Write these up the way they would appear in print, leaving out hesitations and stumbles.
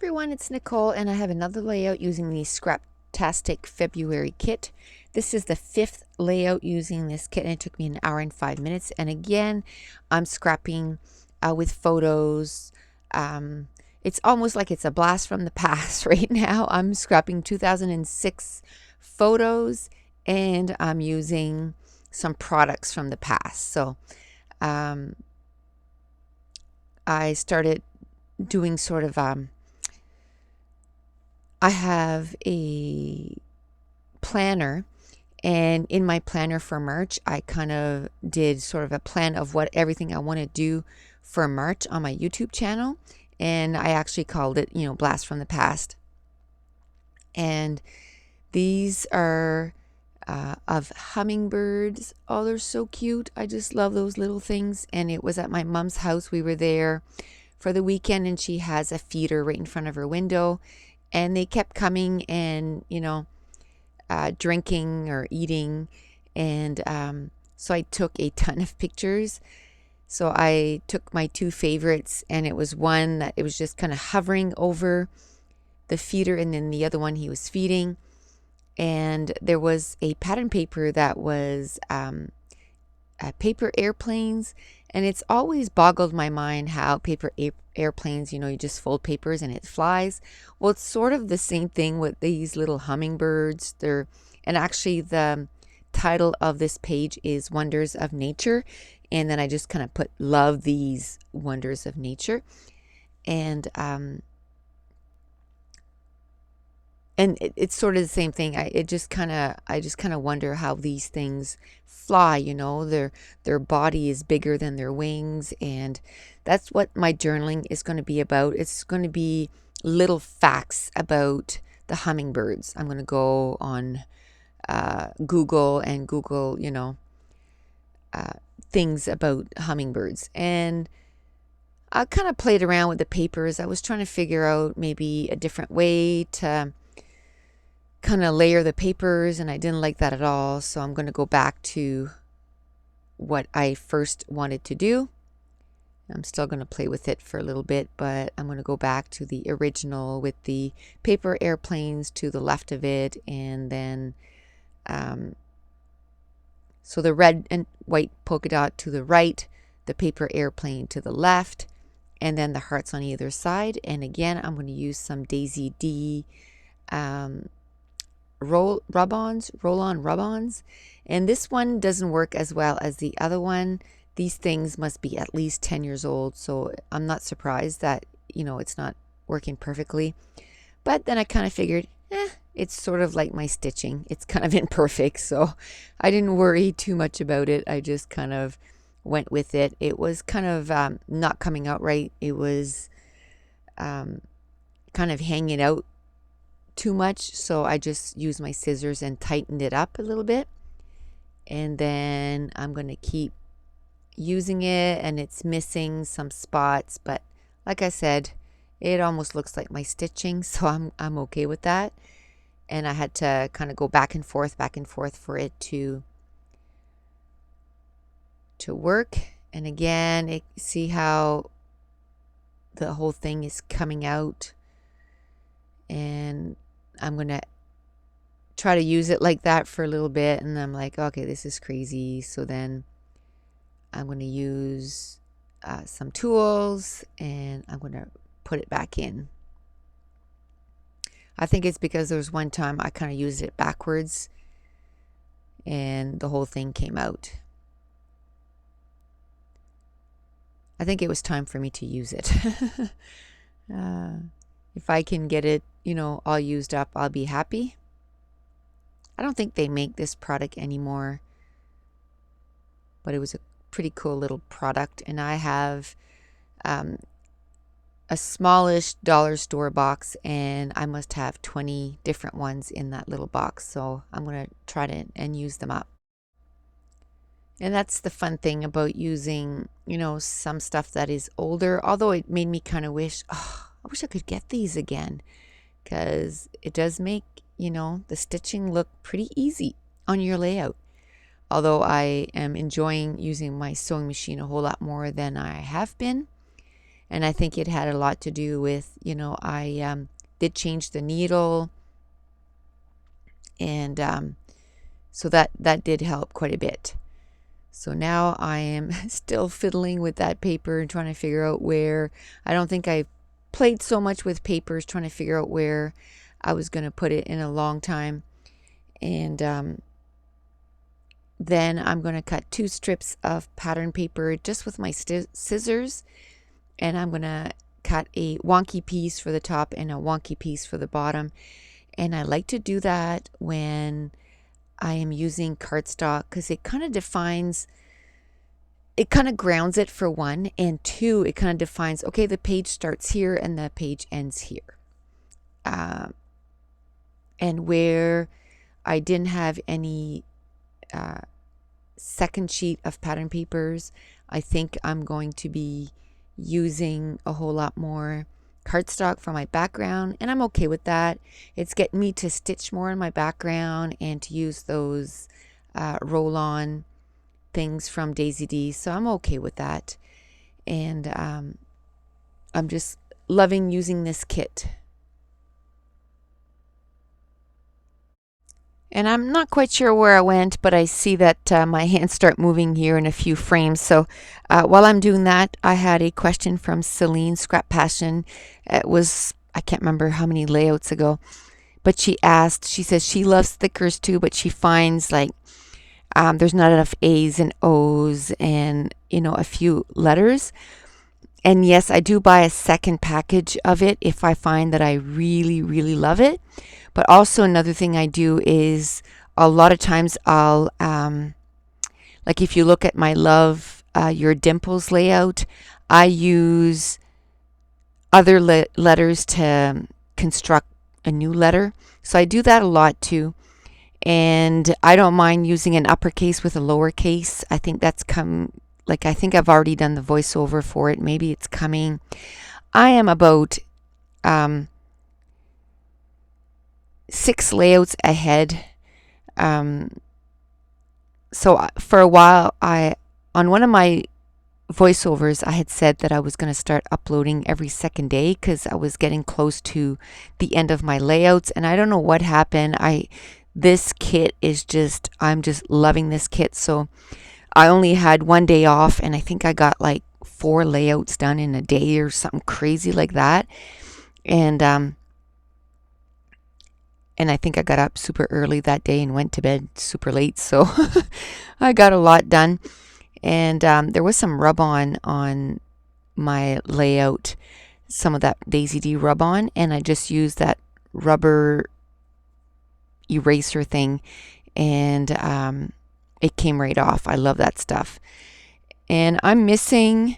everyone, it's Nicole and I have another layout using the Scraptastic February kit. This is the 5th layout using this kit and it took me an hour and 5 minutes. And again, I'm scrapping with photos. It's almost like it's a blast from the past right now. I'm scrapping 2006 photos and I'm using some products from the past. So I started doing sort of I have a planner, and in my planner for merch I kind of did sort of a plan of what everything I want to do for merch on my YouTube channel, and I actually called it, Blast from the Past. And these are of hummingbirds. Oh, they're so cute. I just love those little things. And it was at my mom's house. We were there for the weekend and she has a feeder right in front of her window, and they kept coming and drinking or eating, and so I took a ton of pictures. So I took my two favorites, and it was one that it was just kind of hovering over the feeder, and then the other one he was feeding. And there was a pattern paper that was paper airplanes, and it's always boggled my mind how paper airplanes, you just fold papers and it flies. Well, it's sort of the same thing with these little hummingbirds. And actually the title of this page is Wonders of Nature, and then I just kind of put love these wonders of nature. And it's sort of the same thing. I just kind of wonder how these things fly. Their body is bigger than their wings, and that's what my journaling is going to be about. It's going to be little facts about the hummingbirds. I'm going to go on Google and Google, things about hummingbirds, and I kind of played around with the papers. I was trying to figure out maybe a different way to kind of layer the papers, and I didn't like that at all. So I'm going to go back to what I first wanted to do. I'm still going to play with it for a little bit, but I'm going to go back to the original with the paper airplanes to the left of it, and then so the red and white polka dot to the right, the paper airplane to the left, and then the hearts on either side. And again, I'm going to use some Daisy D roll-on rub-ons, and this one doesn't work as well as the other one. These things must be at least 10 years old, so I'm not surprised that it's not working perfectly. But then I kind of figured it's sort of like my stitching, it's kind of imperfect, so I didn't worry too much about it. I just kind of went with it. It was kind of not coming out right. It was kind of hanging out too much, so I just used my scissors and tightened it up a little bit. And then I'm going to keep using it, and it's missing some spots, but like I said, it almost looks like my stitching, so I'm okay with that. And I had to kind of go back and forth for it to work. And again, see how the whole thing is coming out, and I'm gonna try to use it like that for a little bit, and I'm like, okay, this is crazy. So then I'm gonna use some tools, and I'm gonna put it back in. I think it's because there was one time I kind of used it backwards and the whole thing came out. I think it was time for me to use it. If I can get it, all used up, I'll be happy. I don't think they make this product anymore, but it was a pretty cool little product. And I have a smallish dollar store box, and I must have 20 different ones in that little box. So I'm going to try to and use them up. And that's the fun thing about using, some stuff that is older, although it made me kind of wish, I wish I could get these again, because it does make, the stitching look pretty easy on your layout. Although I am enjoying using my sewing machine a whole lot more than I have been. And I think it had a lot to do with, I did change the needle, and so that did help quite a bit. So now I am still fiddling with that paper and trying to figure out where. I don't think I played so much with papers, trying to figure out where I was going to put it in a long time. And then I'm going to cut 2 strips of pattern paper just with my scissors, and I'm going to cut a wonky piece for the top and a wonky piece for the bottom. And I like to do that when I am using cardstock, because it kind of grounds it for one, and two, it kind of defines, okay, the page starts here and the page ends here. And where I didn't have any second sheet of pattern papers, I think I'm going to be using a whole lot more cardstock for my background, and I'm okay with that. It's getting me to stitch more in my background and to use those roll-on things from Daisy D, so I'm okay with that. And I'm just loving using this kit. And I'm not quite sure where I went, but I see that my hands start moving here in a few frames. So while I'm doing that, I had a question from Celine Scrap Passion. It was, I can't remember how many layouts ago, but she says she loves stickers too, but she finds like there's not enough A's and O's and, a few letters. And yes, I do buy a second package of it if I find that I really, really love it. But also another thing I do is a lot of times I'll, like if you look at my Love Your Dimples layout, I use other letters to construct a new letter. So I do that a lot too. And I don't mind using an uppercase with a lowercase. I think I think I've already done the voiceover for it. Maybe it's coming. I am about 6 layouts ahead. So for a while, on one of my voiceovers, I had said that I was going to start uploading every second day because I was getting close to the end of my layouts, and I don't know what happened. This kit is I'm just loving this kit. So I only had one day off, and I think I got like 4 layouts done in a day or something crazy like that. And I think I got up super early that day and went to bed super late. So I got a lot done. And there was some rub-on on my layout, some of that Daisy D rub-on, and I just used that rubber eraser thing, and it came right off. I love that stuff. And I'm missing,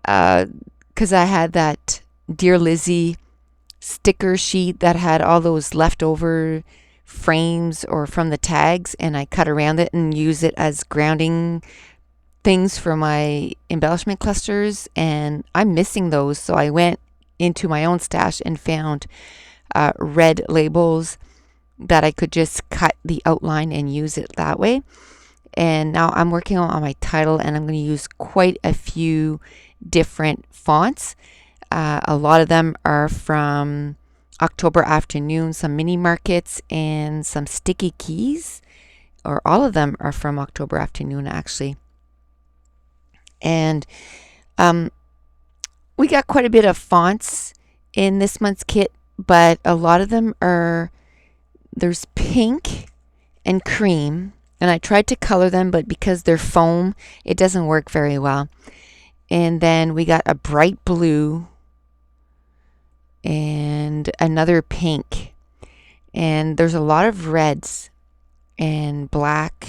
because I had that Dear Lizzie sticker sheet that had all those leftover frames or from the tags, and I cut around it and use it as grounding things for my embellishment clusters, and I'm missing those. So I went into my own stash and found red labels that I could just cut the outline and use it that way. And now I'm working on my title, and I'm going to use quite a few different fonts. A lot of them are from October Afternoon, some mini markets, and some sticky keys, or all of them are from October Afternoon actually. And we got quite a bit of fonts in this month's kit, but a lot of them there's pink and cream, and I tried to color them, but because they're foam, it doesn't work very well. And then we got a bright blue and another pink, and there's a lot of reds and black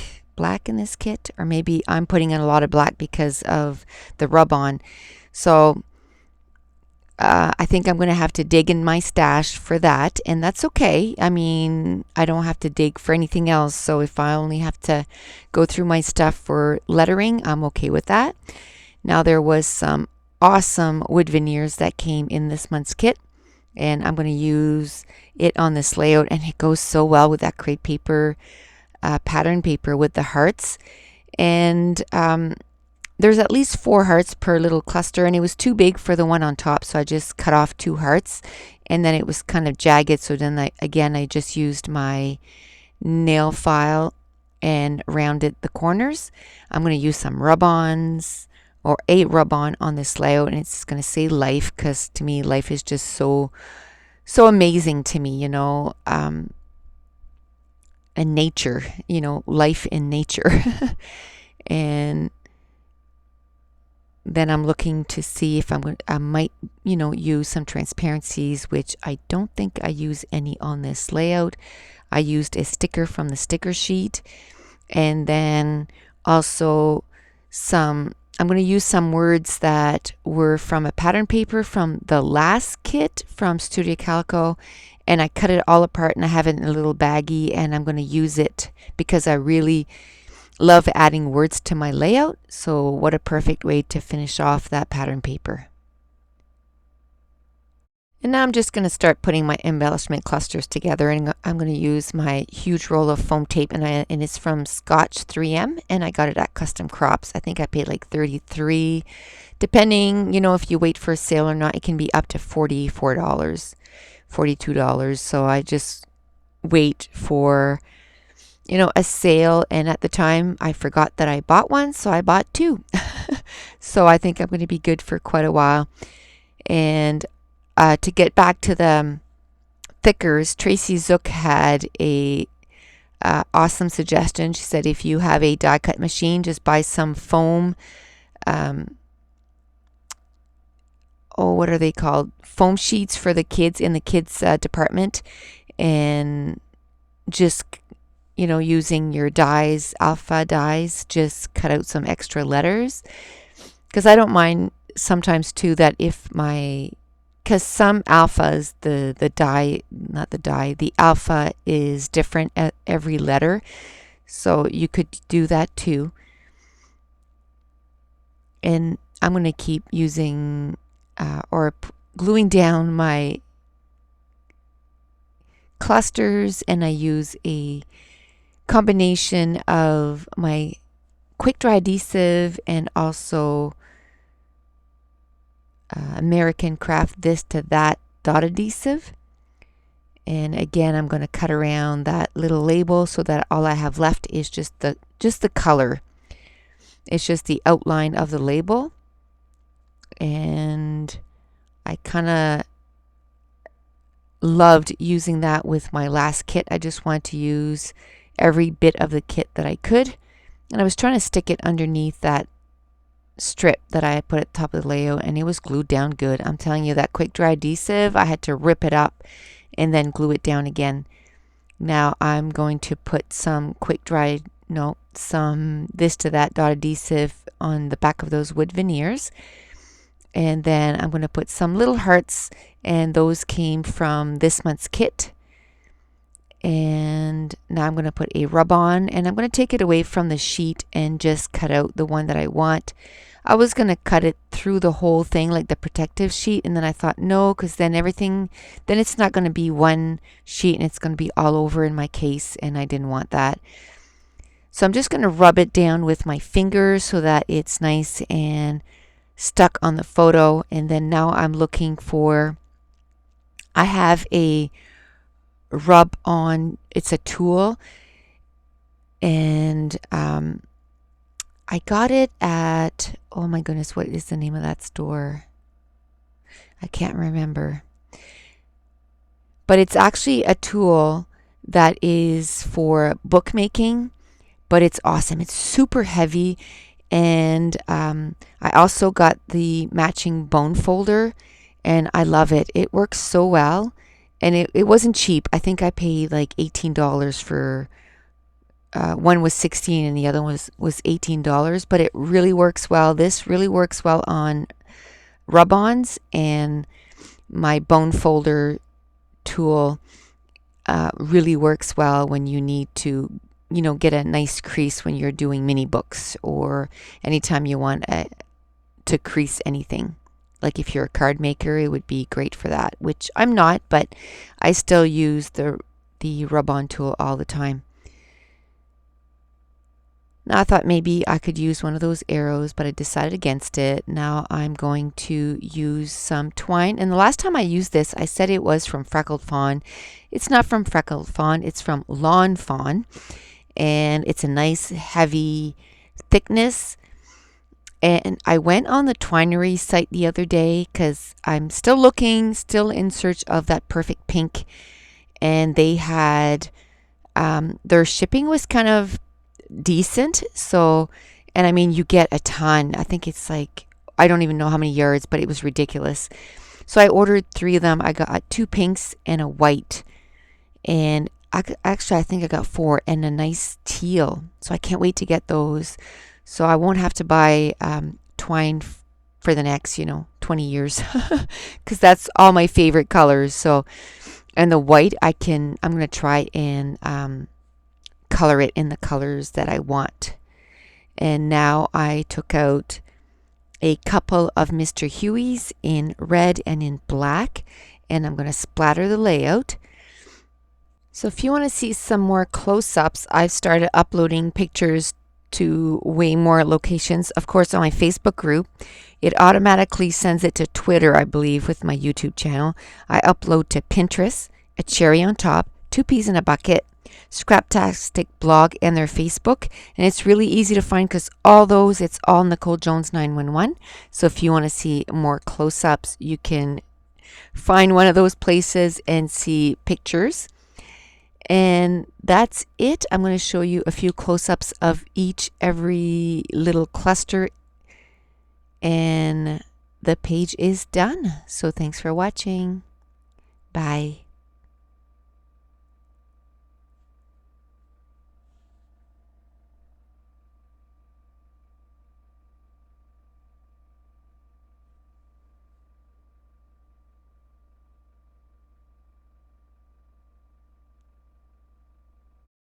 in this kit, or maybe I'm putting in a lot of black because of the rub-on. So I think I'm going to have to dig in my stash for that, and that's okay. I mean, I don't have to dig for anything else, so if I only have to go through my stuff for lettering, I'm okay with that. Now, there was some awesome wood veneers that came in this month's kit, and I'm going to use it on this layout, and it goes so well with that crepe paper, pattern paper with the hearts. And there's at least 4 hearts per little cluster, and it was too big for the one on top, so I just cut off 2 hearts, and then it was kind of jagged, so then I just used my nail file and rounded the corners. I'm going to use some rub-ons or a rub-on on this layout, and it's going to say life, because to me life is just so amazing to me, and nature, life in nature. And then I'm looking to see if I might, use some transparencies, which I don't think I use any on this layout. I used a sticker from the sticker sheet, and then also I'm going to use some words that were from a pattern paper from the last kit from Studio Calico, and I cut it all apart and I have it in a little baggie, and I'm going to use it because I really love adding words to my layout. So what a perfect way to finish off that pattern paper. And now I'm just going to start putting my embellishment clusters together, and I'm going to use my huge roll of foam tape, and it's from Scotch 3M, and I got it at Custom Crops. I think I paid like $33, depending, if you wait for a sale or not. It can be up to $44, $42. So I just wait for a sale, and at the time I forgot that I bought one, so I bought 2. So I think I'm going to be good for quite a while. And to get back to the thickers, Tracy Zook had a awesome suggestion. She said if you have a die cut machine, just buy some foam. What are they called? Foam sheets for the kids in the kids department, and just using your dies, alpha dies, just cut out some extra letters. Because I don't mind sometimes too that because some alphas, the alpha is different at every letter. So you could do that too. And I'm going to keep using or gluing down my clusters, and I use a combination of my quick dry adhesive and also American Craft this to that dot adhesive. And again, I'm going to cut around that little label so that all I have left is just the color. It's just the outline of the label. And I kind of loved using that with my last kit. I just wanted to use every bit of the kit that I could, and I was trying to stick it underneath that strip that I put at the top of the layout, and it was glued down good. I'm telling you, that quick dry adhesive, I had to rip it up and then glue it down again. Now I'm going to put some some this to that dot adhesive on the back of those wood veneers, and then I'm going to put some little hearts, and those came from this month's kit. And now I'm going to put a rub on, and I'm going to take it away from the sheet and just cut out the one that I want. I was going to cut it through the whole thing like the protective sheet, and then I thought no, because then it's not going to be one sheet and it's going to be all over in my case, and I didn't want that. So I'm just going to rub it down with my fingers so that it's nice and stuck on the photo. And then now I'm looking for, I have a rub on, it's a tool, and I got it at, oh my goodness, what is the name of that store? I can't remember, but it's actually a tool that is for bookmaking, but it's awesome. It's super heavy, and I also got the matching bone folder, and I love it. It works so well. And it wasn't cheap. I think I paid like $18 for one was $16 and the other was $18, but it really works well. This really works well on rub-ons, and my bone folder tool really works well when you need to, get a nice crease when you're doing mini books, or anytime you want to crease anything. Like if you're a card maker, it would be great for that, which I'm not, but I still use the rub-on tool all the time. Now I thought maybe I could use one of those arrows, but I decided against it. Now I'm going to use some twine. And the last time I used this, I said it was from Freckled Fawn. It's not from Freckled Fawn, it's from Lawn Fawn. And it's a nice heavy thickness. And I went on the Twinery site the other day because I'm still looking, still in search of that perfect pink. And they had, their shipping was kind of decent. So, and I mean, you get a ton. I think it's like, I don't even know how many yards, but it was ridiculous. So I ordered 3 of them. I got 2 pinks and a white. And actually, I think I got 4 and a nice teal. So I can't wait to get those. So I won't have to buy twine for the next, 20 years because that's all my favorite colors. So, and the white, I'm going to try and color it in the colors that I want. And now I took out a couple of Mr. Huey's in red and in black, and I'm going to splatter the layout. So if you want to see some more close-ups, I've started uploading pictures to way more locations. Of course, on my Facebook group, it automatically sends it to Twitter, I believe, with my YouTube channel. I upload to Pinterest, a cherry on top, 2 peas in a bucket, Scraptastic blog, and their Facebook. And it's really easy to find because all those, it's all Nicole Jones 911. So if you want to see more close-ups, you can find one of those places and see pictures. And that's it. I'm going to show you a few close-ups of every little cluster, and the page is done. So thanks for watching. Bye.